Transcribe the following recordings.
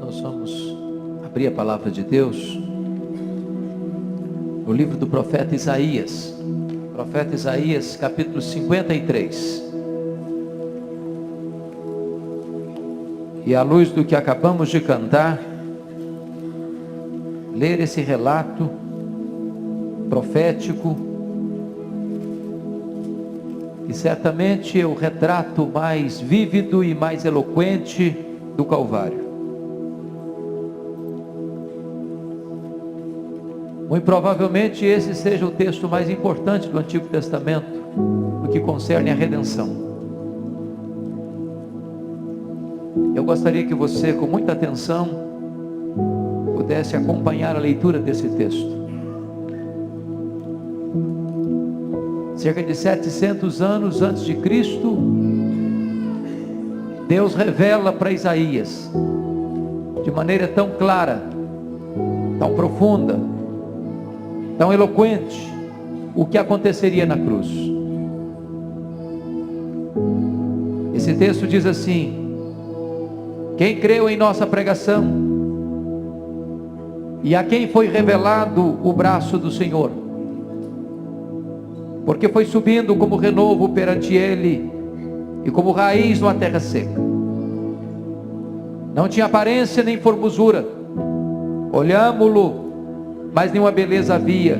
Nós vamos abrir a palavra de Deus no livro do profeta Isaías. Profeta Isaías, capítulo 53. E à luz do que acabamos de cantar, ler esse relato profético, que certamente é o retrato mais vívido e mais eloquente do Calvário. Muito provavelmente esse seja o texto mais importante do Antigo Testamento no que concerne a redenção. Eu gostaria que você, com muita atenção, pudesse acompanhar a leitura desse texto. Cerca de 700 anos antes de Cristo, Deus revela para Isaías, de maneira tão clara, tão profunda, tão eloquente, o que aconteceria na cruz. Esse texto diz assim: quem creu em nossa pregação, e a quem foi revelado o braço do Senhor, porque foi subindo como renovo perante ele, e como raiz numa terra seca. Não tinha aparência nem formosura, olhámo-lo, mas nenhuma beleza havia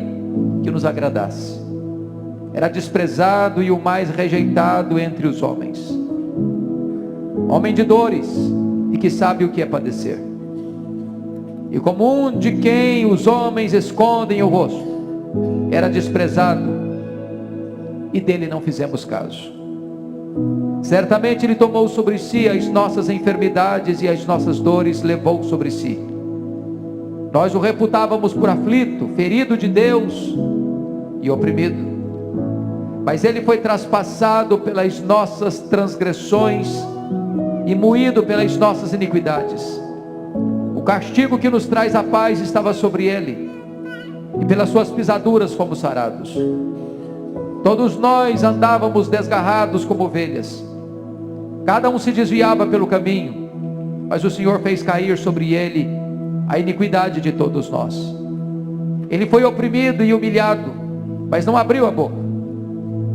que nos agradasse. Era desprezado e o mais rejeitado entre os homens, homem de dores e que sabe o que é padecer, e como um de quem os homens escondem o rosto. Era desprezado e dele não fizemos caso. Certamente ele tomou sobre si as nossas enfermidades e as nossas dores levou sobre si. Nós o reputávamos por aflito, ferido de Deus e oprimido. Mas ele foi traspassado pelas nossas transgressões e moído pelas nossas iniquidades. O castigo que nos traz a paz estava sobre ele, e pelas suas pisaduras fomos sarados. Todos nós andávamos desgarrados como ovelhas, cada um se desviava pelo caminho, mas o Senhor fez cair sobre ele a iniquidade de todos nós. Ele foi oprimido e humilhado, mas não abriu a boca.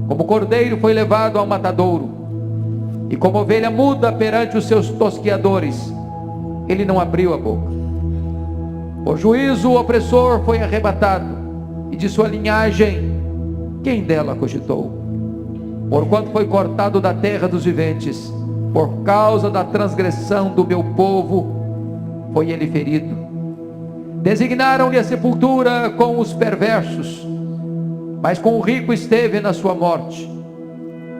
Como cordeiro foi levado ao matadouro, e como ovelha muda perante os seus tosqueadores, ele não abriu a boca. Por juízo o opressor foi arrebatado, e de sua linhagem quem dela cogitou? Porquanto foi cortado da terra dos viventes, por causa da transgressão do meu povo foi ele ferido. Designaram-lhe a sepultura com os perversos, mas com o rico esteve na sua morte,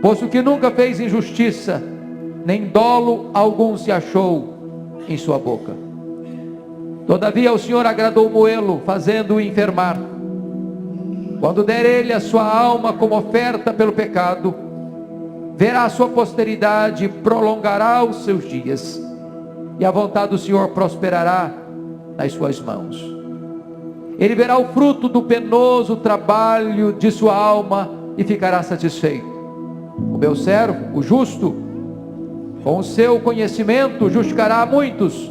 posto que nunca fez injustiça, nem dolo algum se achou em sua boca. Todavia o Senhor agradou moê-lo, fazendo-o enfermar. Quando der ele a sua alma como oferta pelo pecado, verá a sua posteridade, prolongará os seus dias, e a vontade do Senhor prosperará nas suas mãos. Ele verá o fruto do penoso trabalho de sua alma e ficará satisfeito. O meu servo, o justo, com o seu conhecimento justificará a muitos,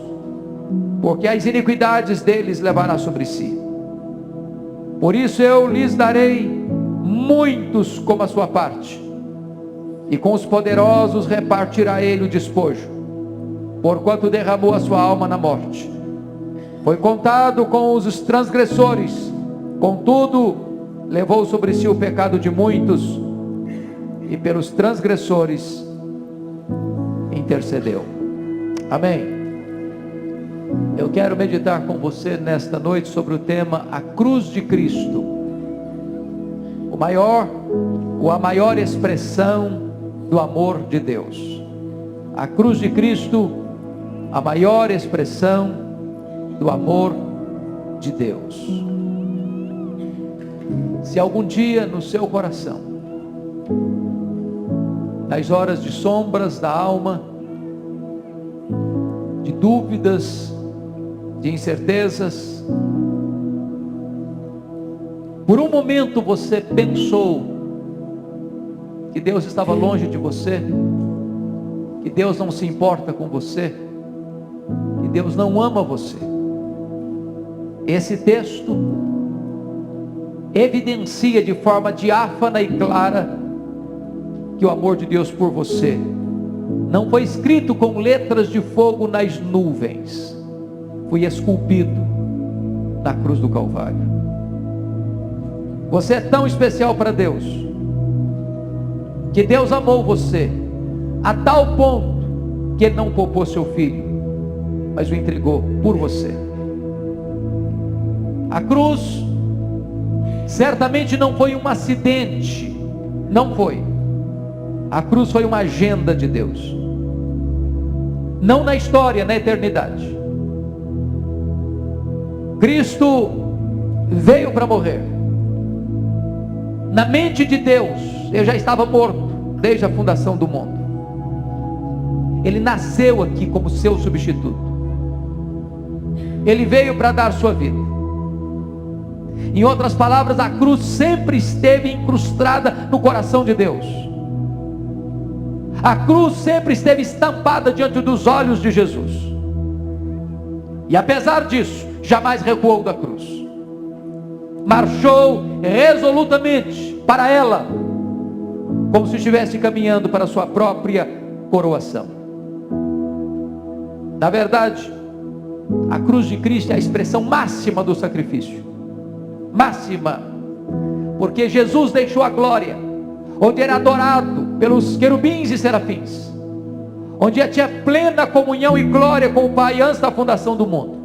porque as iniquidades deles levará sobre si. Por isso eu lhes darei muitos como a sua parte, e com os poderosos repartirá ele o despojo, porquanto derramou a sua alma na morte. Foi contado com os transgressores, contudo levou sobre si o pecado de muitos, e pelos transgressores intercedeu. Amém. Eu quero meditar com você nesta noite sobre o tema a cruz de Cristo, a maior expressão do amor de Deus. A cruz de Cristo, a maior expressão do amor de Deus. Se algum dia no seu coração, nas horas de sombras da alma, de dúvidas, de incertezas, por um momento você pensou que Deus estava longe de você, que Deus não se importa com você, que Deus não ama você. Esse texto evidencia de forma diáfana e clara que o amor de Deus por você não foi escrito com letras de fogo nas nuvens, foi esculpido na cruz do Calvário. Você é tão especial para Deus, que Deus amou você a tal ponto que Ele não poupou seu filho, mas o entregou por você. A cruz certamente não foi um acidente, não foi. A cruz foi uma agenda de Deus, não na história, na eternidade. Cristo veio para morrer. Na mente de Deus, Ele já estava morto desde a fundação do mundo. Ele nasceu aqui como seu substituto. Ele veio para dar sua vida. Em outras palavras, a cruz sempre esteve incrustada no coração de Deus. A cruz sempre esteve estampada diante dos olhos de Jesus. E apesar disso, jamais recuou da cruz. Marchou resolutamente para ela, como se estivesse caminhando para a sua própria coroação. Na verdade, a cruz de Cristo é a expressão máxima do sacrifício. Máxima, porque Jesus deixou a glória, onde era adorado pelos querubins e serafins, onde tinha plena comunhão e glória com o Pai antes da fundação do mundo.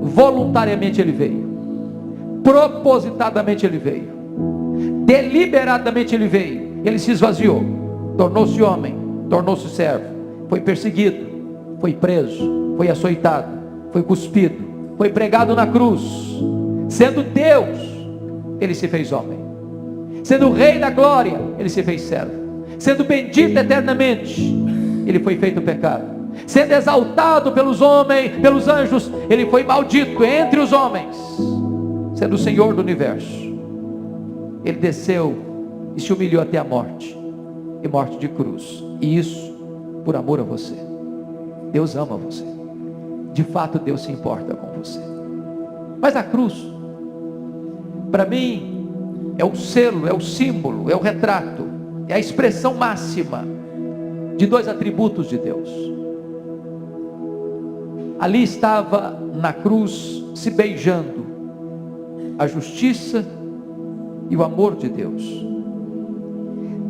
Voluntariamente Ele veio, propositadamente Ele veio, deliberadamente Ele veio. Ele se esvaziou, tornou-se homem, tornou-se servo, foi perseguido, foi preso, foi açoitado, foi cuspido, foi pregado na cruz. Sendo Deus, Ele se fez homem. Sendo o Rei da glória, Ele se fez servo. Sendo bendito eternamente, Ele foi feito pecado. Sendo exaltado pelos homens, pelos anjos, Ele foi maldito entre os homens. Sendo o Senhor do universo, Ele desceu e se humilhou até a morte, e morte de cruz. E isso por amor a você. Deus ama você. De fato, Deus se importa com você. Mas a cruz, para mim, é o selo, é o símbolo, é o retrato, é a expressão máxima de dois atributos de Deus. Ali estava na cruz se beijando a justiça e o amor de Deus.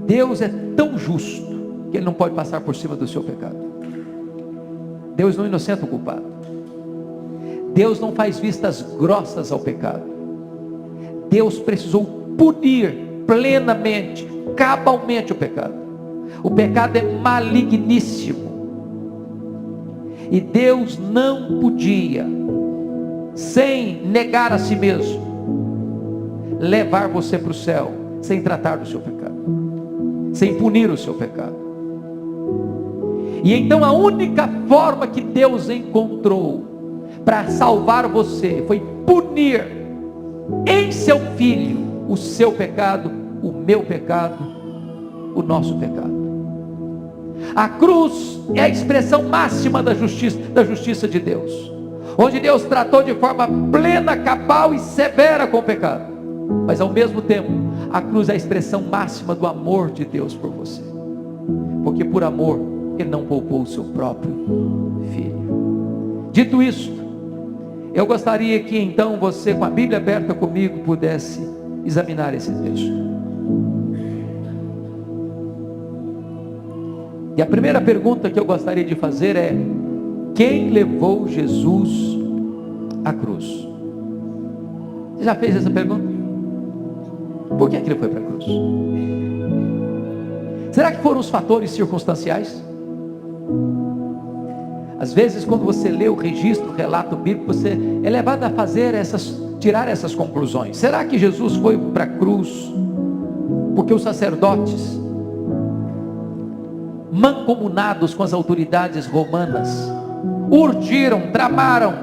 Deus é tão justo que Ele não pode passar por cima do seu pecado. Deus não inocenta o culpado. Deus não faz vistas grossas ao pecado. Deus precisou punir plenamente, cabalmente o pecado. O pecado é maligníssimo. E Deus não podia, sem negar a si mesmo, levar você para o céu, sem tratar do seu pecado, sem punir o seu pecado. E então a única forma que Deus encontrou para salvar você foi punir em seu filho o seu pecado, o meu pecado, o nosso pecado. A cruz é a expressão máxima da justiça de Deus, onde Deus tratou de forma plena, cabal e severa com o pecado. Mas ao mesmo tempo, a cruz é a expressão máxima do amor de Deus por você, porque por amor Ele não poupou o seu próprio filho. Dito isto, eu gostaria que então você, com a Bíblia aberta comigo, pudesse examinar esse texto. E a primeira pergunta que eu gostaria de fazer é: quem levou Jesus à cruz? Você já fez essa pergunta? Por que Ele foi para a cruz? Será que foram os fatores circunstanciais? Às vezes, quando você lê o registro, o relato bíblico, você é levado a tirar essas conclusões. Será que Jesus foi para a cruz porque os sacerdotes, mancomunados com as autoridades romanas, urdiram, tramaram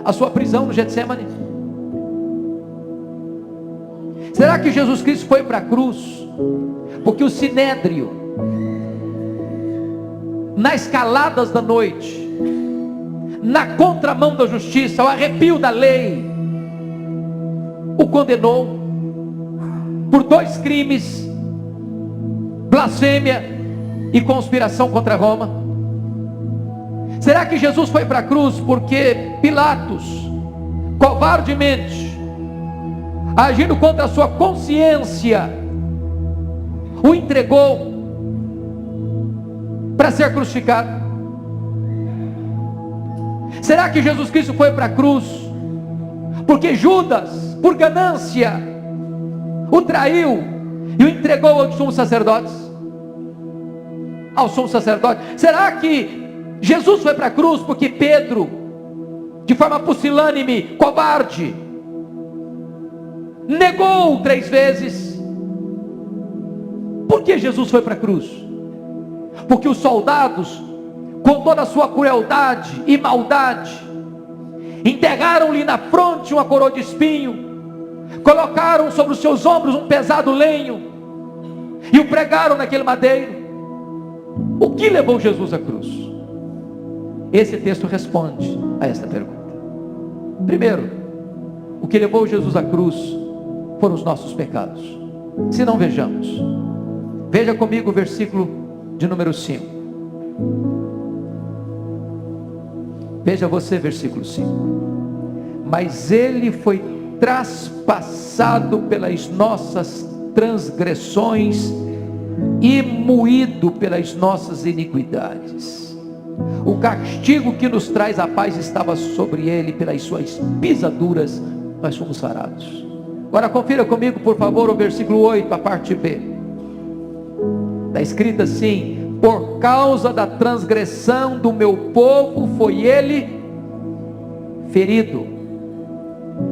a sua prisão no Getsemane? Será que Jesus Cristo foi para a cruz porque o sinédrio, nas caladas da noite, na contramão da justiça, ao arrepio da lei, o condenou por 2 crimes: blasfêmia e conspiração contra Roma. Será que Jesus foi para a cruz porque Pilatos, covardemente, agindo contra a sua consciência, o entregou para ser crucificado? Será que Jesus Cristo foi para a cruz porque Judas, por ganância, o traiu e o entregou aos sumos sacerdotes? Aos sumos sacerdotes. Será que Jesus foi para a cruz porque Pedro, de forma pusilânime, covarde, negou 3 vezes? Por que Jesus foi para a cruz? Porque os soldados, com toda a sua crueldade e maldade, enterraram-lhe na fronte uma coroa de espinho, colocaram sobre os seus ombros um pesado lenho e o pregaram naquele madeiro. O que levou Jesus à cruz? Esse texto responde a esta pergunta. Primeiro, o que levou Jesus à cruz foram os nossos pecados. Se não, vejamos. Veja comigo o versículo de número 5. Veja você, versículo 5. Mas ele foi traspassado pelas nossas transgressões e moído pelas nossas iniquidades. O castigo que nos traz a paz estava sobre ele, pelas suas pisaduras nós fomos sarados. Agora confira comigo, por favor, o versículo 8, a parte B. Está escrito assim: por causa da transgressão do meu povo foi ele ferido.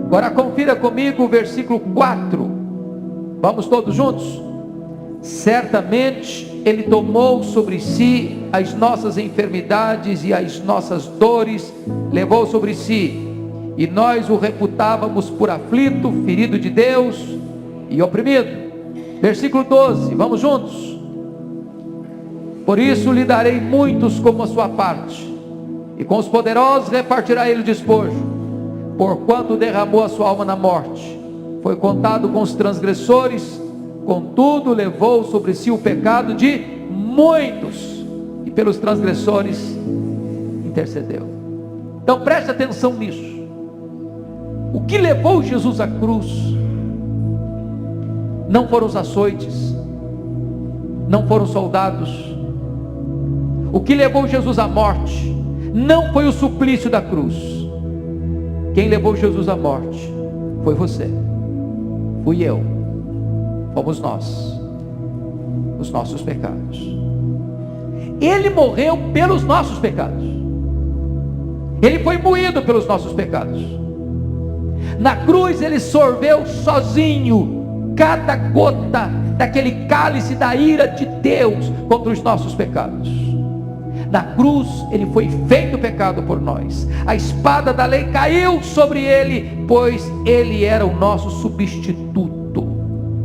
Agora confira comigo o versículo 4. Vamos todos juntos? Certamente ele tomou sobre si as nossas enfermidades e as nossas dores, levou sobre si, e nós o reputávamos por aflito, ferido de Deus e oprimido. Versículo 12, vamos juntos? Por isso lhe darei muitos como a sua parte, e com os poderosos repartirá ele o despojo. Porquanto derramou a sua alma na morte, foi contado com os transgressores, contudo levou sobre si o pecado de muitos, e pelos transgressores intercedeu. Então preste atenção nisso. O que levou Jesus à cruz não foram os açoites, não foram os soldados. O que levou Jesus à morte não foi o suplício da cruz. Quem levou Jesus à morte foi você, fui eu, fomos nós, os nossos pecados. Ele morreu pelos nossos pecados, ele foi moído pelos nossos pecados. Na cruz ele sorveu sozinho cada gota daquele cálice da ira de Deus contra os nossos pecados. Na cruz ele foi feito pecado por nós. A espada da lei caiu sobre ele, pois ele era o nosso substituto.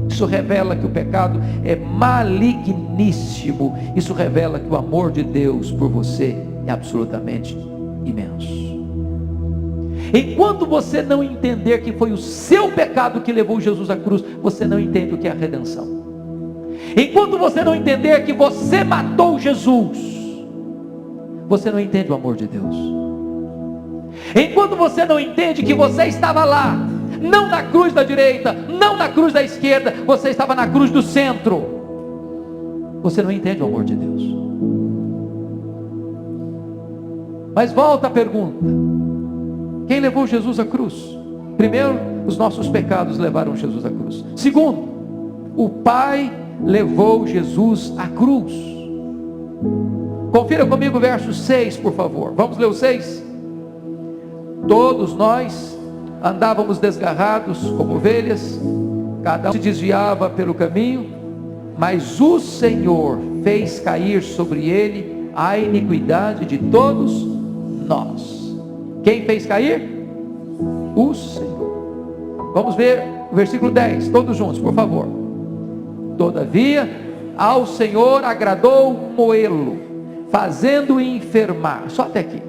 Isso revela que o pecado é maligníssimo. Isso revela que o amor de Deus por você é absolutamente imenso. Enquanto você não entender que foi o seu pecado que levou Jesus à cruz, você não entende o que é a redenção. Enquanto você não entender que você matou Jesus, você não entende o amor de Deus. Enquanto você não entende que você estava lá, não na cruz da direita, não na cruz da esquerda, você estava na cruz do centro, você não entende o amor de Deus. Mas volta a pergunta: quem levou Jesus à cruz? Primeiro, os nossos pecados levaram Jesus à cruz. Segundo, o Pai levou Jesus à cruz. Confira comigo o verso 6, por favor. Vamos ler o 6? Todos nós andávamos desgarrados como ovelhas, cada um se desviava pelo caminho, mas o Senhor fez cair sobre ele a iniquidade de todos nós. Quem fez cair? O Senhor. Vamos ver o versículo 10, todos juntos, por favor. Todavia, ao Senhor agradou moê-lo, fazendo-o enfermar. Só até aqui.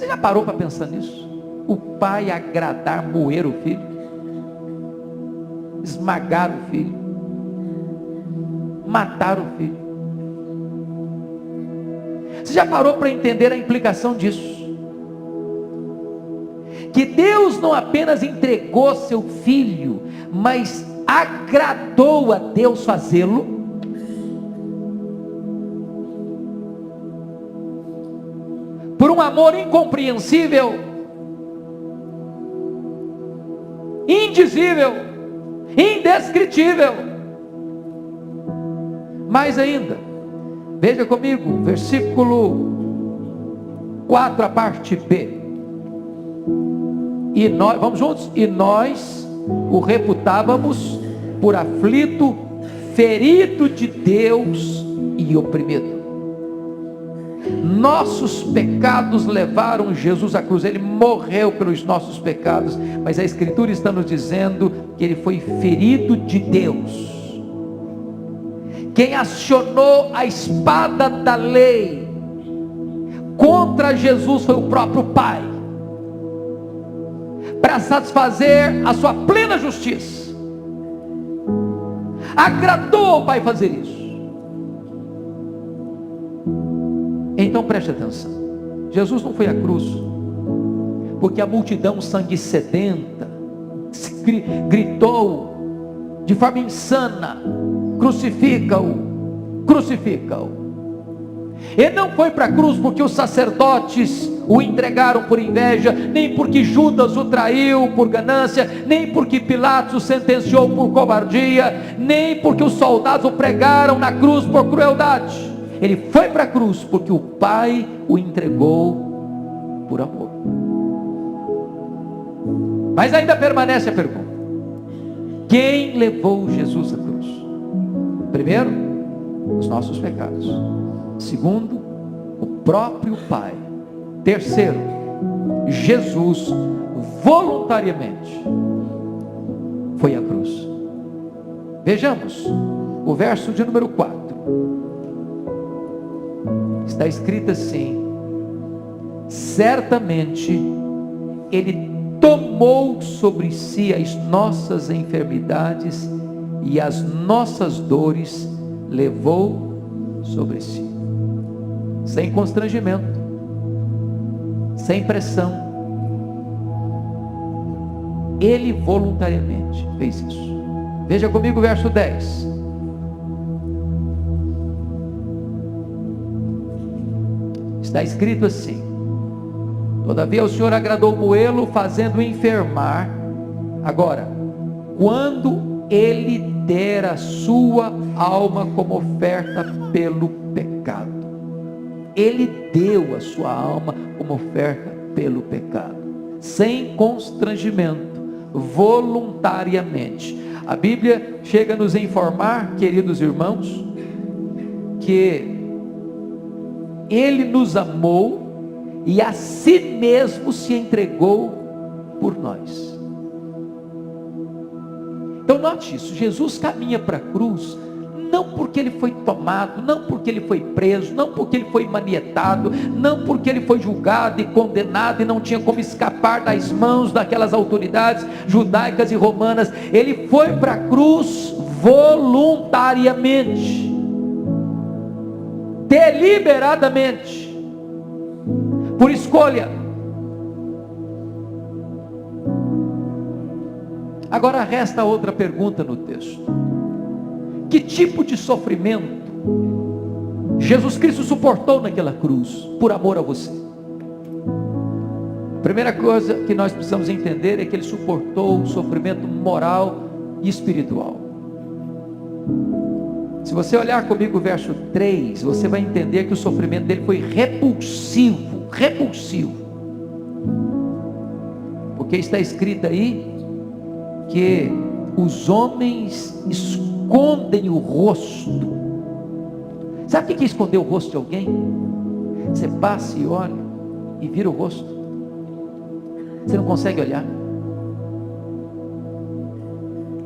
Você já parou para pensar nisso? O pai agradar, moer o filho, esmagar o filho, matar o filho. Você já parou para entender a implicação disso? Que Deus não apenas entregou seu filho, mas agradou a Deus fazê-lo. Por um amor incompreensível, indizível, indescritível. Mais ainda, veja comigo, versículo 4, a parte B. E nós, vamos juntos? E nós o reputávamos por aflito, ferido de Deus e oprimido. Nossos pecados levaram Jesus à cruz. Ele morreu pelos nossos pecados, mas a Escritura está nos dizendo que ele foi ferido de Deus. Quem acionou a espada da lei contra Jesus foi o próprio Pai, para satisfazer a sua plena justiça. Agradou ao Pai fazer isso. Então preste atenção, Jesus não foi à cruz porque a multidão sangue sedenta gritou de forma insana: crucifica-o, crucifica-o. Ele não foi para a cruz porque os sacerdotes o entregaram por inveja, nem porque Judas o traiu por ganância, nem porque Pilatos o sentenciou por covardia, nem porque os soldados o pregaram na cruz por crueldade. Ele foi para a cruz porque o Pai o entregou por amor. Mas ainda permanece a pergunta: quem levou Jesus à cruz? Primeiro, os nossos pecados. Segundo, o próprio Pai. Terceiro, Jesus voluntariamente foi à cruz. Vejamos o verso de número 4. Está escrito assim: certamente ele tomou sobre si as nossas enfermidades e as nossas dores levou sobre si. Sem constrangimento, sem pressão, ele voluntariamente fez isso. Veja comigo o verso 10. Está escrito assim: todavia o Senhor agradou moê-lo, fazendo-o enfermar. Agora, quando ele der a sua alma como oferta pelo pecado, ele deu a sua alma como oferta pelo pecado, sem constrangimento, voluntariamente. A Bíblia chega a nos informar, queridos irmãos, que ele nos amou e a si mesmo se entregou por nós. Então note isso, Jesus caminha para a cruz, não porque ele foi tomado, não porque ele foi preso, não porque ele foi manietado, não porque ele foi julgado e condenado e não tinha como escapar das mãos daquelas autoridades judaicas e romanas. Ele foi para a cruz voluntariamente, deliberadamente, por escolha. Agora resta outra pergunta no texto: que tipo de sofrimento Jesus Cristo suportou naquela cruz por amor a você? A primeira coisa que nós precisamos entender é que ele suportou um sofrimento moral e espiritual. Se você olhar comigo o verso 3, você vai entender que o sofrimento dele foi repulsivo, repulsivo. Porque está escrito aí que os homens escondem o rosto. Sabe o que é esconder o rosto de alguém? Você passa e olha e vira o rosto, você não consegue olhar,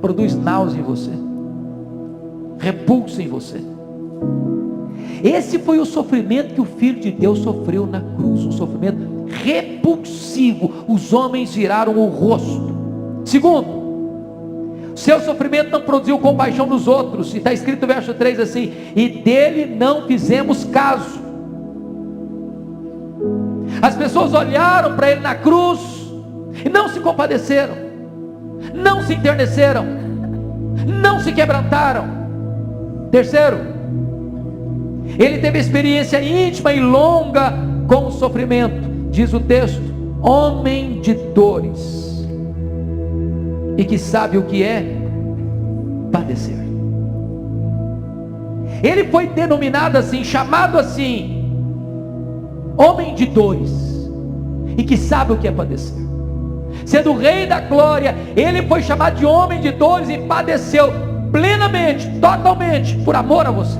produz náusea em você, repulsa em você. Esse foi o sofrimento que o Filho de Deus sofreu na cruz, um sofrimento repulsivo, os homens viraram o rosto. Segundo, seu sofrimento não produziu compaixão nos outros, e está escrito no verso 3 assim: e dele não fizemos caso. As pessoas olharam para ele na cruz e não se compadeceram, não se enterneceram, não se quebrantaram. Terceiro, ele teve experiência íntima e longa com o sofrimento. Diz o texto: homem de dores, e que sabe o que é padecer. Ele foi denominado assim, chamado assim, homem de dores, e que sabe o que é padecer. Sendo o rei da glória, ele foi chamado de homem de dores e padeceu plenamente, totalmente, por amor a você.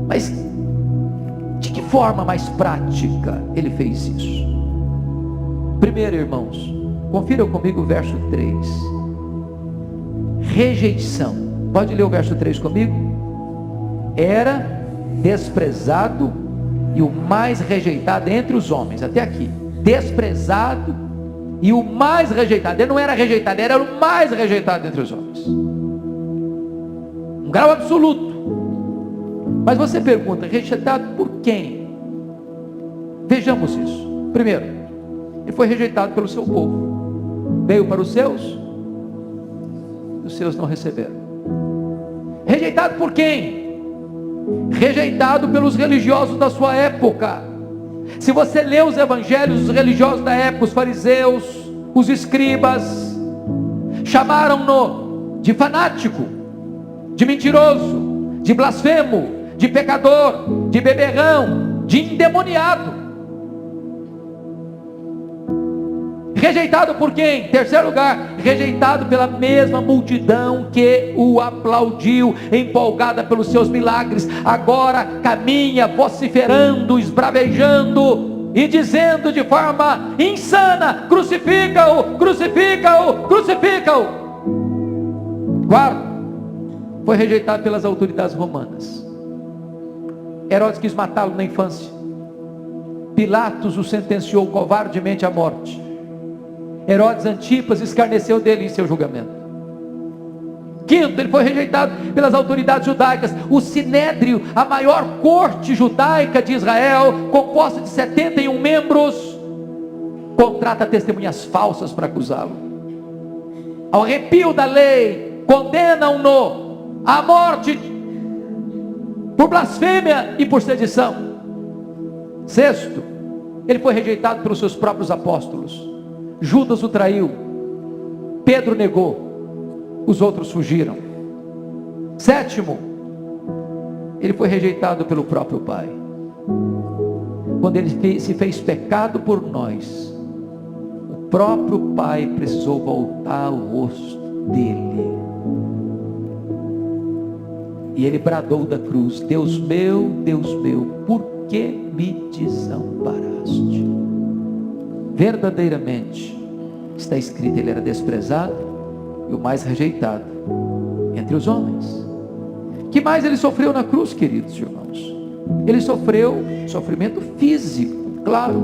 Mas de que forma mais prática ele fez isso? Primeiro, irmãos, confiram comigo o verso 3. Rejeição. Pode ler o verso 3 comigo? Era desprezado e o mais rejeitado entre os homens. Até aqui. Desprezado e o mais rejeitado. Ele não era rejeitado, ele era o mais rejeitado entre os homens. Um grau absoluto. Mas você pergunta: rejeitado por quem? Vejamos isso. Primeiro, ele foi rejeitado pelo seu povo. Veio para os seus não receberam. Rejeitado por quem? Rejeitado pelos religiosos da sua época. Se você lê os evangelhos, os religiosos da época, os fariseus, os escribas, chamaram-no de fanático, de mentiroso, de blasfemo, de pecador, de beberrão, de endemoniado. Rejeitado por quem? Terceiro lugar, rejeitado pela mesma multidão que o aplaudiu, empolgada pelos seus milagres. Agora caminha vociferando, esbravejando e dizendo de forma insana: crucifica-o, crucifica-o, crucifica-o. Quarto, foi rejeitado pelas autoridades romanas. Herodes quis matá-lo na infância. Pilatos o sentenciou covardemente à morte. Herodes Antipas escarneceu dele em seu julgamento. Quinto, ele foi rejeitado pelas autoridades judaicas. O Sinédrio, a maior corte judaica de Israel, composta de 71 membros, contrata testemunhas falsas para acusá-lo. Ao arrepio da lei, condenam-no à morte por blasfêmia e por sedição. Sexto, ele foi rejeitado pelos seus próprios apóstolos. Judas o traiu, Pedro negou, os outros fugiram. Sétimo, ele foi rejeitado pelo próprio Pai. Quando ele se fez pecado por nós, o próprio Pai precisou voltar o rosto dele, e ele bradou da cruz: Deus meu, por que me desamparaste? Verdadeiramente está escrito: ele era desprezado e o mais rejeitado entre os homens. Que mais ele sofreu na cruz, queridos irmãos? Ele sofreu sofrimento físico, claro.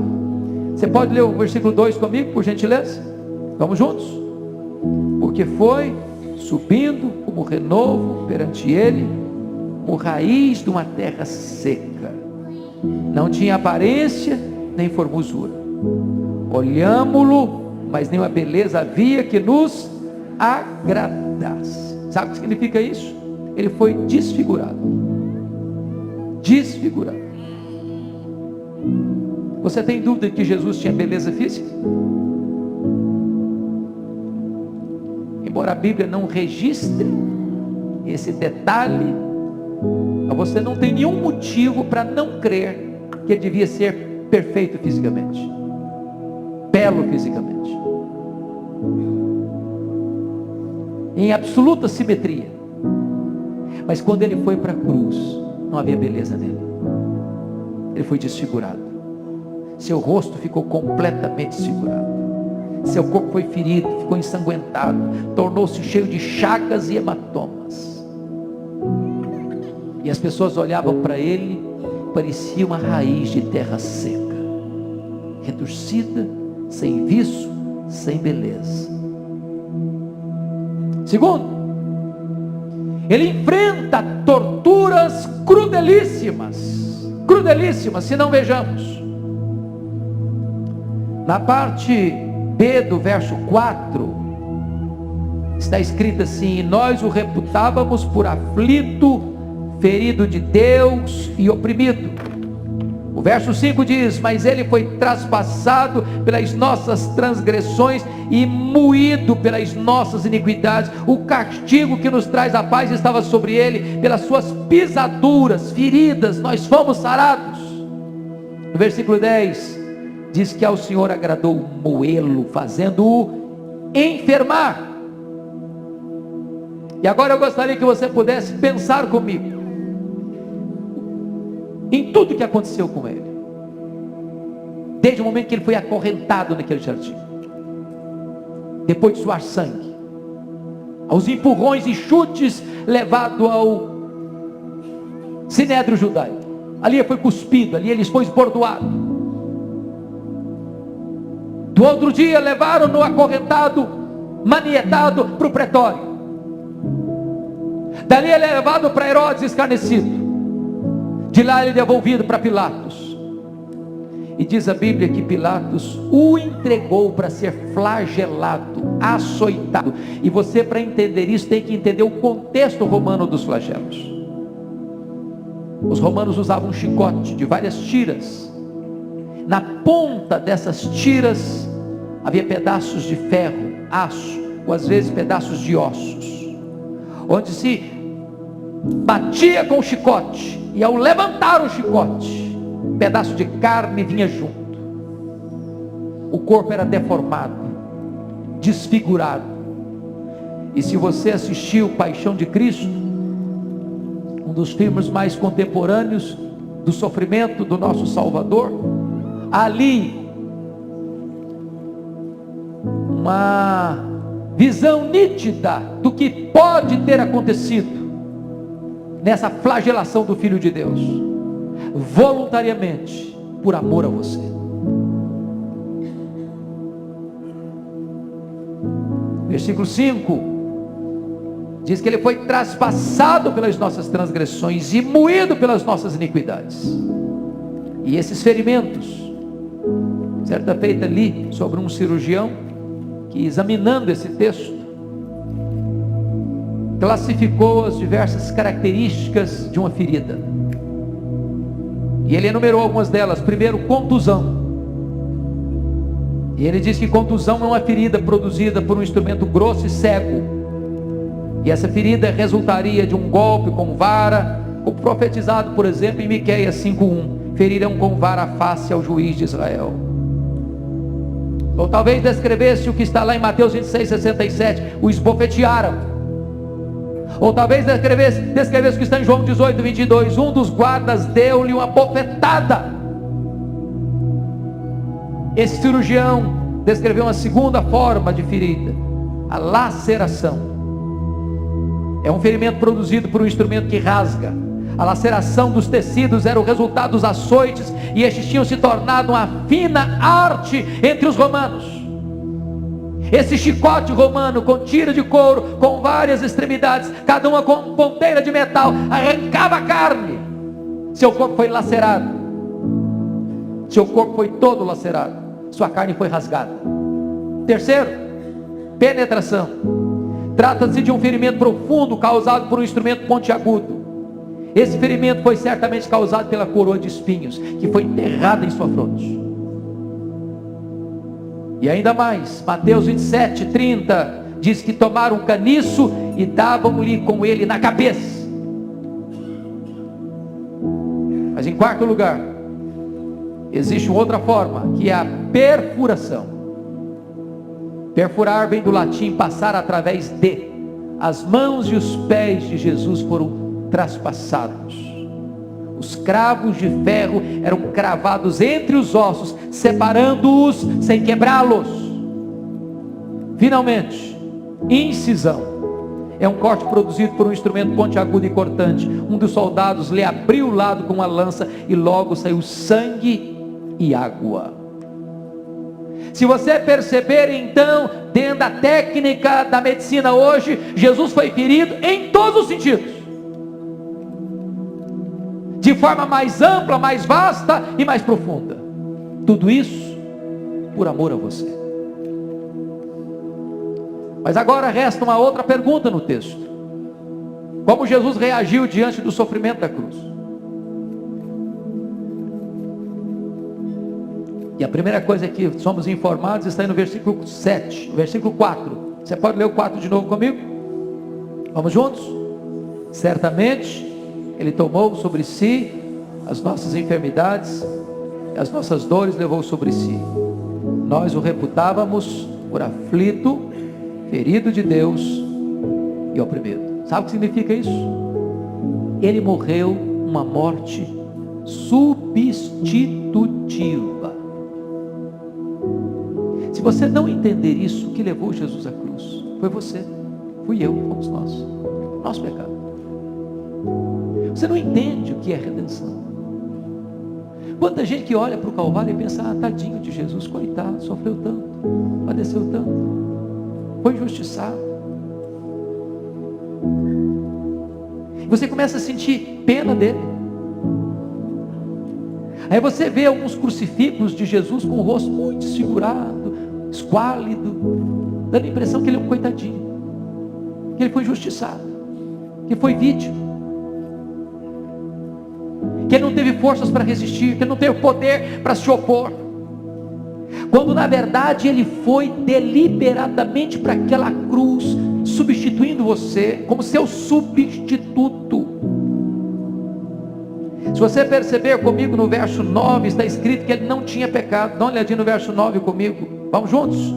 Você pode ler o versículo 2 comigo, por gentileza? Vamos juntos? Porque foi subindo como renovo perante ele, como raiz de uma terra seca, não tinha aparência nem formosura. Olhámo-lo, mas nenhuma beleza havia que nos agradasse. Sabe o que significa isso? Ele foi desfigurado. Desfigurado. Você tem dúvida de que Jesus tinha beleza física? Embora a Bíblia não registre esse detalhe, mas você não tem nenhum motivo para não crer que ele devia ser perfeito fisicamente, belo fisicamente, em absoluta simetria. Mas quando ele foi para a cruz, não havia beleza nele. Ele foi desfigurado. Seu rosto ficou completamente desfigurado. Seu corpo foi ferido, ficou ensanguentado, tornou-se cheio de chagas e hematomas. E as pessoas olhavam para ele parecia uma raiz de terra seca, retorcida, sem viço, sem beleza. Segundo, ele enfrenta torturas crudelíssimas, crudelíssimas, se não vejamos. Na parte B do verso 4, está escrito assim: e nós o reputávamos por aflito, ferido de Deus e oprimido. O verso 5 diz: mas ele foi traspassado pelas nossas transgressões e moído pelas nossas iniquidades. O castigo que nos traz a paz estava sobre ele, pelas suas pisaduras, feridas, nós fomos sarados. No versículo 10, diz que ao Senhor agradou moê-lo, fazendo-o enfermar. E agora eu gostaria que você pudesse pensar comigo em tudo que aconteceu com ele, desde o momento que ele foi acorrentado naquele jardim, depois de suar sangue, aos empurrões e chutes, levado ao sinédrio judaico. Ali ele foi cuspido, ali ele foi esbordoado. Do outro dia levaram-no acorrentado, manietado para o pretório. Dali ele é levado para Herodes escarnecido. De lá ele é devolvido para Pilatos. E diz a Bíblia que Pilatos o entregou para ser flagelado, açoitado. E você, para entender isso, tem que entender o contexto romano dos flagelos. Os romanos usavam um chicote de várias tiras. Na ponta dessas tiras havia pedaços de ferro, aço, ou às vezes pedaços de ossos, onde se batia com o chicote, e ao levantar o chicote, um pedaço de carne vinha junto. O corpo era deformado, desfigurado. E se você assistiu Paixão de Cristo, um dos filmes mais contemporâneos do sofrimento do nosso Salvador, ali uma visão nítida do que pode ter acontecido nessa flagelação do Filho de Deus, voluntariamente, por amor a você. Versículo 5 diz que ele foi traspassado pelas nossas transgressões e moído pelas nossas iniquidades. E esses ferimentos, certa feita ali sobre um cirurgião que, examinando esse texto, classificou as diversas características de uma ferida, e ele enumerou algumas delas. Primeiro, contusão. E ele diz que contusão é uma ferida produzida por um instrumento grosso e cego, e essa ferida resultaria de um golpe com vara, como profetizado, por exemplo, em Miqueias 5:1: ferirão com vara a face ao juiz de Israel. Ou talvez descrevesse o que está lá em Mateus 26:67: o esbofetearam. Ou talvez descrevesse o que está em João 18:22: um dos guardas deu-lhe uma bofetada. Esse cirurgião descreveu uma segunda forma de ferida: a laceração. É um ferimento produzido por um instrumento que rasga. A laceração dos tecidos era o resultado dos açoites, e estes tinham se tornado uma fina arte entre os romanos. Esse chicote romano com tira de couro, com várias extremidades, cada uma com ponteira de metal, arrancava a carne. Seu corpo foi lacerado, seu corpo foi todo lacerado, sua carne foi rasgada. Terceiro, penetração. Trata-se de um ferimento profundo causado por um instrumento pontiagudo. Esse ferimento foi certamente causado pela coroa de espinhos que foi enterrada em sua fronte. E ainda mais, Mateus 27:30 diz que tomaram um caniço e davam-lhe com ele na cabeça. Mas em quarto lugar, existe uma outra forma, que é a perfuração. Perfurar vem do latim passar através de. As mãos e os pés de Jesus foram traspassados. Os cravos de ferro eram cravados entre os ossos, separando-os sem quebrá-los. Finalmente, incisão. É um corte produzido por um instrumento pontiagudo e cortante. Um dos soldados lhe abriu o lado com uma lança e logo saiu sangue e água. Se você perceber então, dentro da técnica da medicina hoje, Jesus foi ferido em todos os sentidos, de forma mais ampla, mais vasta e mais profunda. Tudo isso por amor a você. Mas agora resta uma outra pergunta no texto: como Jesus reagiu diante do sofrimento da cruz? E a primeira coisa que somos informados está aí no versículo 7, versículo 4. Você pode ler o 4 de novo comigo? Vamos juntos? Certamente Ele tomou sobre si as nossas enfermidades, as nossas dores levou sobre si. Nós o reputávamos por aflito, ferido de Deus e oprimido. Sabe o que significa isso? Ele morreu uma morte substitutiva. Se você não entender isso, o que levou Jesus à cruz foi você, fui eu, fomos nós, nosso pecado. Você não entende o que é redenção. Quanta gente que olha para o Calvário e pensa: ah, tadinho de Jesus, coitado, sofreu tanto, padeceu tanto, foi injustiçado. Você começa a sentir pena dele. Aí você vê alguns crucifixos de Jesus com o rosto muito desfigurado, esquálido, dando a impressão que ele é um coitadinho, que ele foi injustiçado, que foi vítima, que ele não teve forças para resistir, que ele não teve poder para se opor, quando na verdade ele foi deliberadamente para aquela cruz, substituindo você como seu substituto. Se você perceber comigo no verso 9, está escrito que ele não tinha pecado. Dá uma olhadinha no verso 9 comigo, vamos juntos.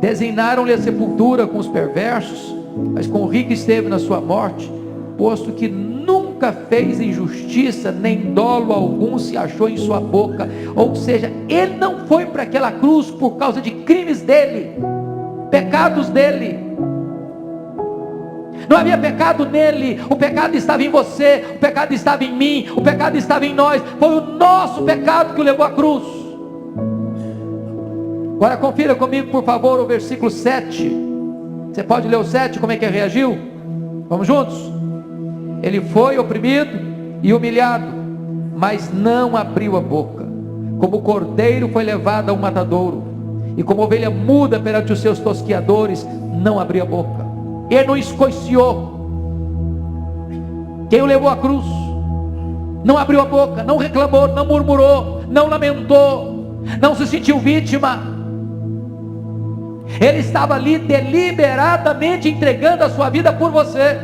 Designaram-lhe a sepultura com os perversos, mas com o rico esteve na sua morte, posto que nunca fez injustiça, nem dolo algum se achou em sua boca. Ou seja, ele não foi para aquela cruz por causa de crimes dele, pecados dele. Não havia pecado nele, o pecado estava em você, o pecado estava em mim, o pecado estava em nós. Foi o nosso pecado que o levou à cruz. Agora confira comigo, por favor, o versículo 7. Você pode ler o 7, como é que ele reagiu? Vamos juntos? Ele foi oprimido e humilhado, mas não abriu a boca. Como cordeiro foi levado a um matadouro, e como ovelha muda perante os seus tosquiadores, não abriu a boca. Ele não escoiciou. Quem o levou à cruz não abriu a boca, não reclamou, não murmurou, não lamentou, não se sentiu vítima. Ele estava ali deliberadamente entregando a sua vida por você.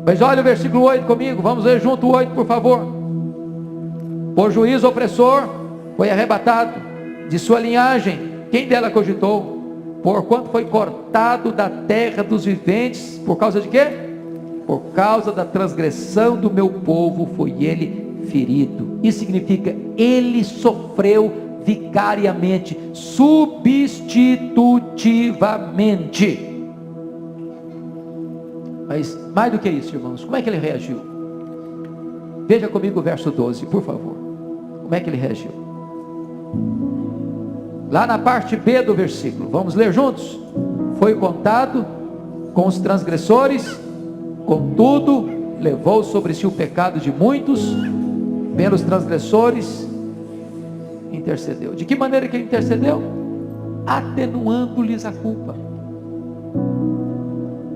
Mas olha o versículo 8 comigo, vamos ler junto o 8, por favor. Por juízo opressor foi arrebatado de sua linhagem, quem dela cogitou? Porquanto foi cortado da terra dos viventes, por causa de quê? Por causa da transgressão do meu povo foi ele ferido. Isso significa, ele sofreu vicariamente, substitutivamente. Mas mais do que isso, irmãos, como é que ele reagiu? Veja comigo o verso 12, por favor. Como é que ele reagiu? Lá na parte B do versículo, vamos ler juntos? Foi contado com os transgressores, contudo levou sobre si o pecado de muitos, pelos transgressores intercedeu. De que maneira que ele intercedeu? Atenuando-lhes a culpa.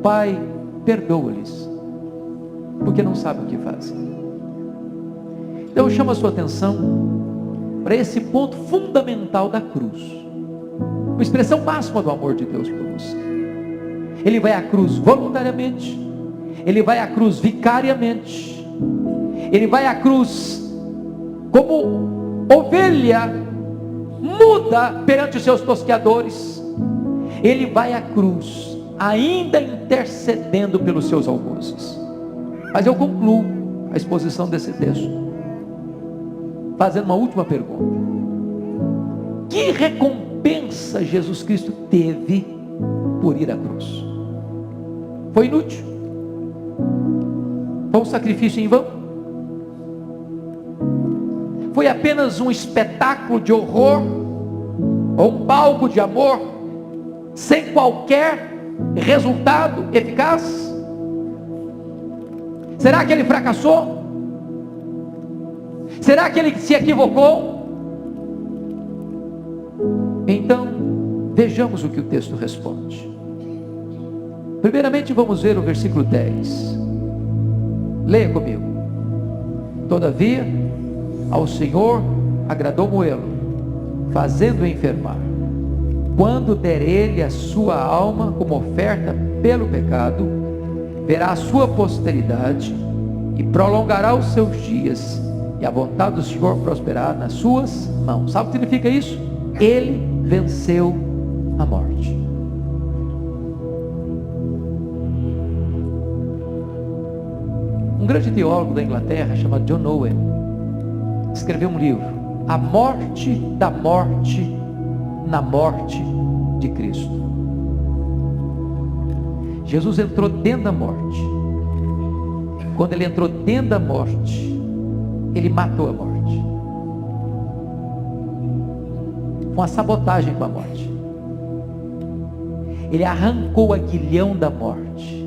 Pai, perdoa-lhes, porque não sabem o que fazem. Então eu chamo a sua atenção para esse ponto fundamental da cruz, uma expressão máxima do amor de Deus por você. Ele vai à cruz voluntariamente, ele vai à cruz vicariamente, ele vai à cruz como ovelha muda perante os seus tosqueadores, ele vai à cruz ainda intercedendo pelos seus algozes. Mas eu concluo a exposição desse texto fazendo uma última pergunta: que recompensa Jesus Cristo teve por ir à cruz? Foi inútil. Foi um sacrifício em vão. Foi apenas um espetáculo de horror, ou um palco de amor, sem qualquer resultado eficaz? Será que ele fracassou? Será que ele se equivocou? Então, vejamos o que o texto responde. Primeiramente vamos ver o versículo 10. Leia comigo. Todavia, ao Senhor agradou moê-lo, fazendo-o enfermar. Quando der ele a sua alma como oferta pelo pecado, verá a sua posteridade e prolongará os seus dias, e a vontade do Senhor prosperará nas suas mãos. Sabe o que significa isso? Ele venceu a morte. Um grande teólogo da Inglaterra, chamado John Owen, escreveu um livro, A Morte da Morte na Morte de Cristo. Jesus entrou dentro da morte. Quando ele entrou dentro da morte, ele matou a morte. Foi uma sabotagem com a morte. Ele arrancou o aguilhão da morte,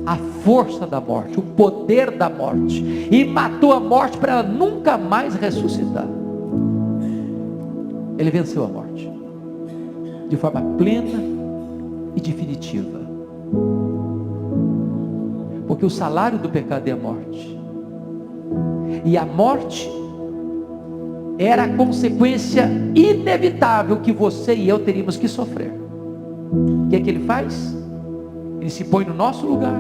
a força da morte, o poder da morte, e matou a morte para ela nunca mais ressuscitar. Ele venceu a morte de forma plena e definitiva, porque o salário do pecado é a morte, e a morte era a consequência inevitável que você e eu teríamos que sofrer. O que é que ele faz? Ele se põe no nosso lugar,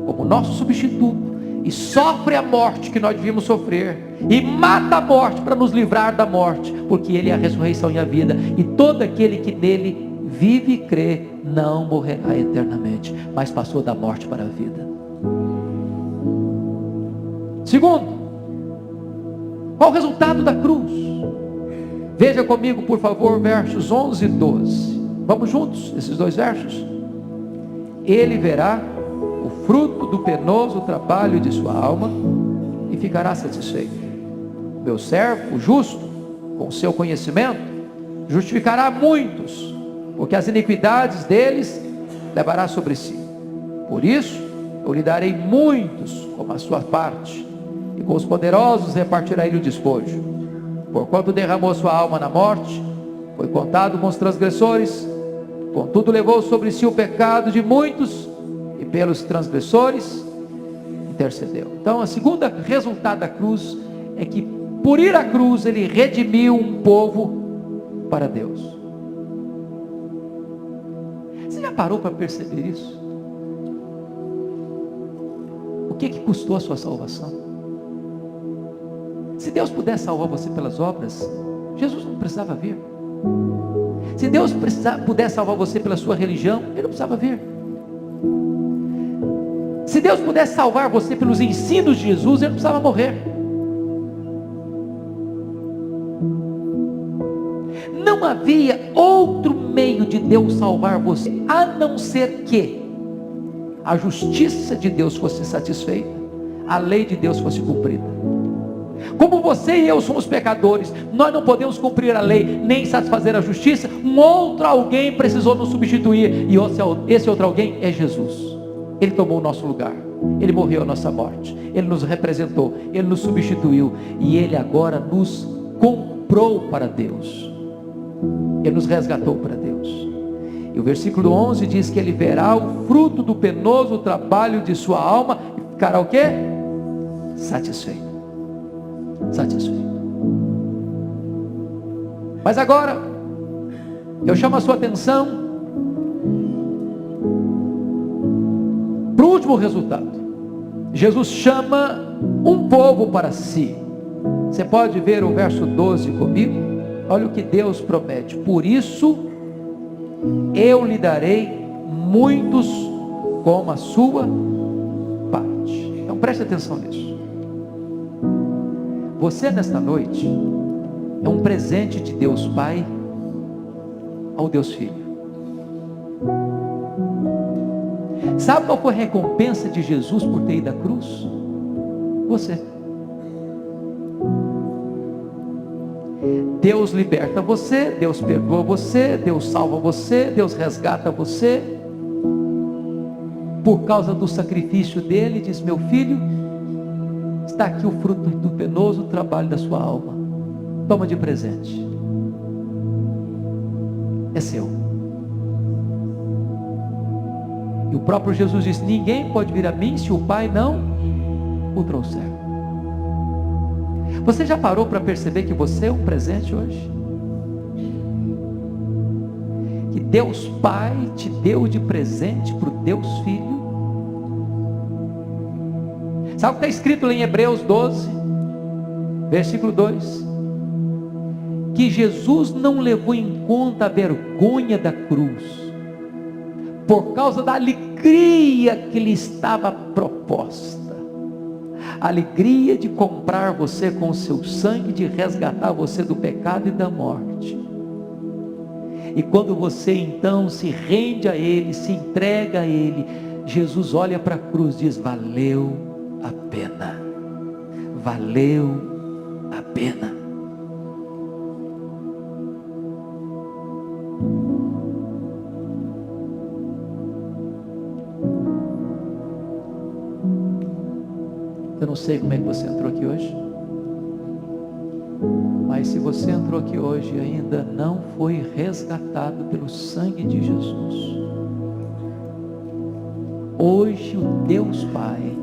como nosso substituto, e sofre a morte que nós devíamos sofrer, e mata a morte para nos livrar da morte, porque ele é a ressurreição e a vida, e todo aquele que nele vive e crê, não morrerá eternamente, mas passou da morte para a vida. Segundo, qual o resultado da cruz? Veja comigo, por favor, versos 11 e 12. Vamos juntos, esses dois versos. Ele verá o fruto do penoso trabalho de sua alma e ficará satisfeito. Meu servo, o justo, com o seu conhecimento, justificará muitos, porque as iniquidades deles levará sobre si. Por isso, eu lhe darei muitos como a sua parte, e com os poderosos repartirá ele o despojo. Porquanto derramou sua alma na morte, foi contado com os transgressores, contudo levou sobre si o pecado de muitos, e pelos transgressores intercedeu. Então, a segunda resultado da cruz é que, por ir à cruz, ele redimiu um povo para Deus. Você já parou para perceber isso? O que custou a sua salvação? Se Deus pudesse salvar você pelas obras, Jesus não precisava vir. Se Deus pudesse salvar você pela sua religião, Ele não precisava vir. Se Deus pudesse salvar você pelos ensinos de Jesus, Ele não precisava morrer. Não havia outro meio de Deus salvar você, a não ser que a justiça de Deus fosse satisfeita, a lei de Deus fosse cumprida. Como você e eu somos pecadores, nós não podemos cumprir a lei, nem satisfazer a justiça. Um outro alguém precisou nos substituir, e esse outro alguém é Jesus. Ele tomou o nosso lugar, Ele morreu a nossa morte, Ele nos representou, Ele nos substituiu, e Ele agora nos comprou para Deus. Ele nos resgatou para Deus. E o versículo 11 diz que Ele verá o fruto do penoso trabalho de sua alma, e ficará o quê? Satisfeito. Mas agora eu chamo a sua atenção para o último resultado. Jesus chama um povo para si. Você pode ver o verso 12 comigo? Olha o que Deus promete: por isso eu lhe darei muitos como a sua parte. Então preste atenção nisso. Você nesta noite é um presente de Deus Pai ao Deus Filho. Sabe qual foi a recompensa de Jesus por ter ido à cruz? Você. Deus liberta você, Deus perdoa você, Deus salva você, Deus resgata você. Por causa do sacrifício dele, diz: meu filho, está aqui o fruto do penoso trabalho da sua alma. Toma de presente. É seu. E o próprio Jesus disse: ninguém pode vir a mim se o Pai não o trouxer. Você já parou para perceber que você é um presente hoje? Que Deus Pai te deu de presente para o Deus Filho? Sabe o que está escrito lá em Hebreus 12, versículo 2? Que Jesus não levou em conta a vergonha da cruz, por causa da alegria que lhe estava proposta, a alegria de comprar você com o seu sangue, de resgatar você do pecado e da morte. E quando você então se rende a Ele, se entrega a Ele, Jesus olha para a cruz e diz: valeu a pena, valeu a pena. Eu não sei como é que você entrou aqui hoje, mas se você entrou aqui hoje e ainda não foi resgatado pelo sangue de Jesus, hoje o Deus Pai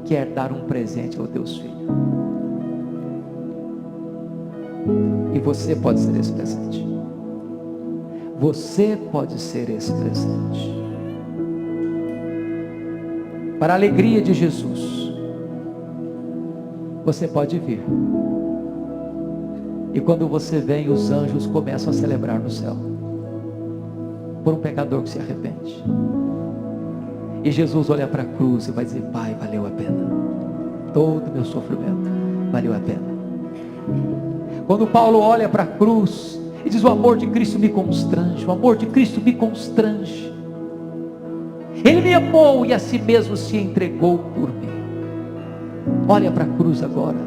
quer dar um presente ao Deus Filho, e você pode ser esse presente. Você pode ser esse presente. Para a alegria de Jesus, você pode vir. E quando você vem, os anjos começam a celebrar no céu por um pecador que se arrepende. E Jesus olha para a cruz e vai dizer: Pai, valeu a pena. Todo o meu sofrimento valeu a pena. Quando Paulo olha para a cruz e diz: o amor de Cristo me constrange, o amor de Cristo me constrange. Ele me amou e a si mesmo se entregou por mim. Olha para a cruz agora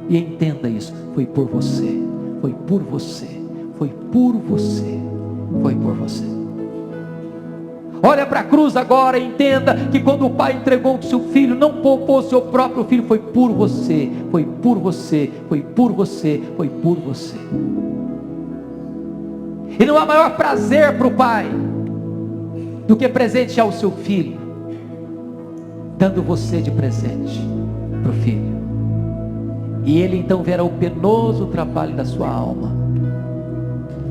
e entenda isso: foi por você, foi por você, foi por você, foi por você. Olha para a cruz agora e entenda que quando o Pai entregou o seu filho, não poupou o seu próprio filho, foi por você, foi por você, foi por você, foi por você. E não há maior prazer para o Pai do que presentear o seu filho, dando você de presente para o filho. E ele então verá o penoso trabalho da sua alma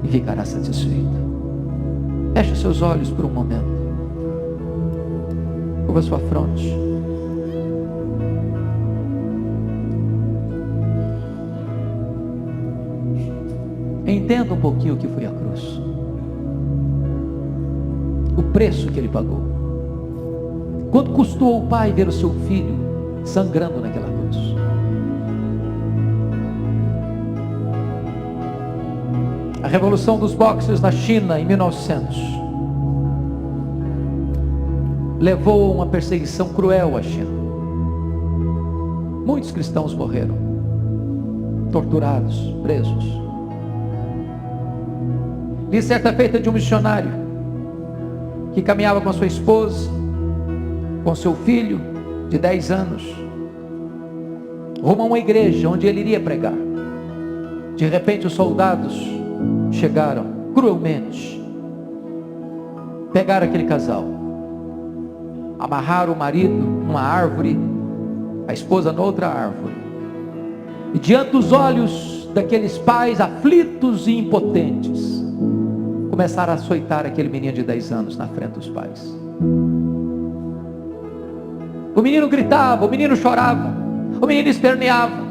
e ficará satisfeito. Feche os seus olhos por um momento. Curva a sua fronte. Entenda um pouquinho o que foi a cruz, o preço que ele pagou. Quanto custou ao Pai ver o seu filho sangrando naquela cruz? A revolução dos boxers na China em 1900 levou a uma perseguição cruel à China. Muitos cristãos morreram, torturados, presos. Li certa feita de um missionário que caminhava com a sua esposa, com seu filho de 10 anos, rumo a uma igreja onde ele iria pregar. De repente os soldados chegaram cruelmente, pegaram aquele casal, amarraram o marido numa árvore, a esposa noutra árvore, e diante dos olhos daqueles pais aflitos e impotentes, começaram a açoitar aquele menino de 10 anos na frente dos pais. O menino gritava, o menino chorava, o menino esperneava,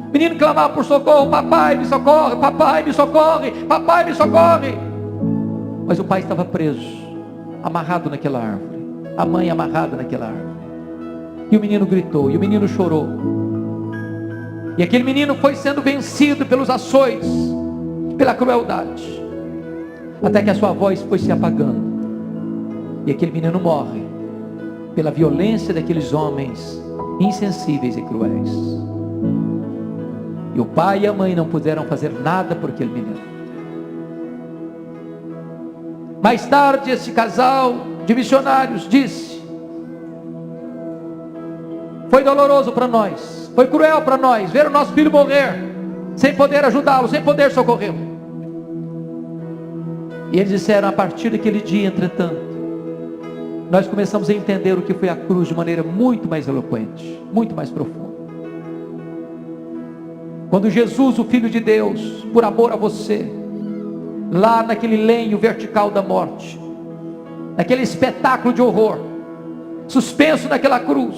o menino clamava por socorro: papai me socorre, papai me socorre, papai me socorre. Mas o pai estava preso, amarrado naquela árvore, a mãe amarrada naquela árvore. E o menino gritou, e o menino chorou, e aquele menino foi sendo vencido pelos açoites, pela crueldade, até que a sua voz foi se apagando. E aquele menino morre pela violência daqueles homens insensíveis e cruéis. E o pai e a mãe não puderam fazer nada por aquele menino. Mais tarde, esse casal de missionários disse: foi doloroso para nós, foi cruel para nós ver o nosso filho morrer, sem poder ajudá-lo, sem poder socorrê-lo. E eles disseram: a partir daquele dia, entretanto, nós começamos a entender o que foi a cruz de maneira muito mais eloquente, muito mais profunda. Quando Jesus, o Filho de Deus, por amor a você, lá naquele lenho vertical da morte, naquele espetáculo de horror, suspenso naquela cruz,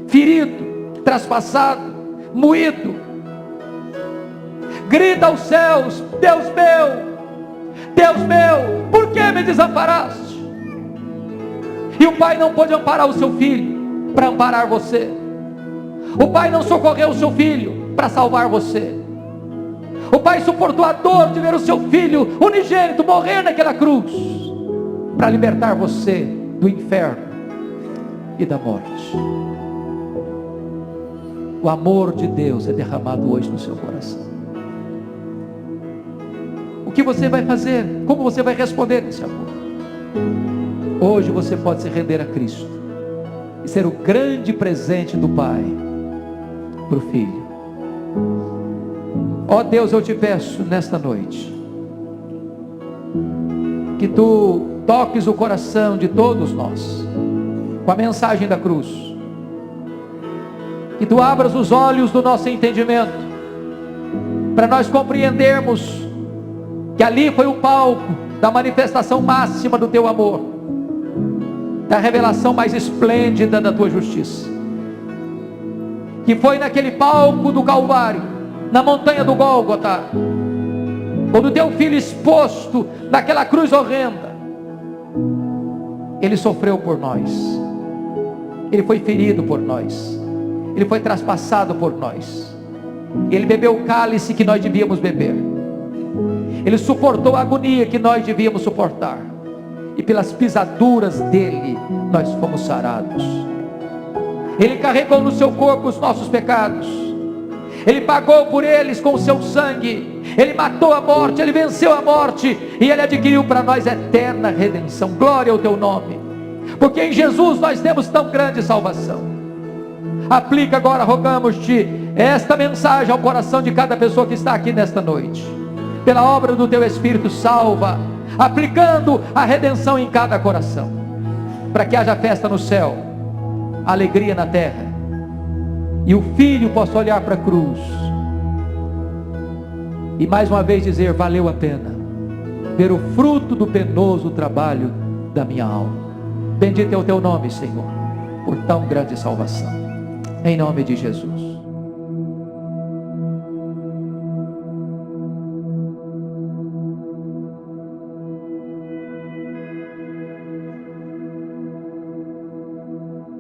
ferido, traspassado, moído, grita aos céus: Deus meu, por que me desamparaste? E o pai não pôde amparar o seu filho para amparar você. O pai não socorreu o seu filho para salvar você. O pai suportou a dor de ver o seu filho unigênito morrer naquela cruz para libertar você do inferno e da morte. O amor de Deus é derramado hoje no seu coração. O que você vai fazer? Como você vai responder esse amor? Hoje você pode se render a Cristo e ser o grande presente do Pai para o Filho. Ó Deus, eu te peço nesta noite que tu toques o coração de todos nós com a mensagem da cruz, que tu abras os olhos do nosso entendimento para nós compreendermos que ali foi o palco da manifestação máxima do teu amor, da revelação mais esplêndida da tua justiça, que foi naquele palco do Calvário, na montanha do Gólgota, quando o teu filho exposto naquela cruz horrenda, ele sofreu por nós, ele foi ferido por nós, ele foi traspassado por nós, ele bebeu o cálice que nós devíamos beber, ele suportou a agonia que nós devíamos suportar, e pelas pisaduras dele nós fomos sarados. Ele carregou no seu corpo os nossos pecados, ele pagou por eles com o seu sangue, ele matou a morte, ele venceu a morte, e ele adquiriu para nós eterna redenção. Glória ao teu nome, porque em Jesus nós temos tão grande salvação. Aplica agora, rogamos-te, esta mensagem ao coração de cada pessoa que está aqui nesta noite, pela obra do teu Espírito. Salva, aplicando a redenção em cada coração, para que haja festa no céu, alegria na terra, e o filho possa olhar para a cruz e mais uma vez dizer: valeu a pena ver o fruto do penoso trabalho da minha alma. Bendito é o teu nome, Senhor, por tão grande salvação, em nome de Jesus.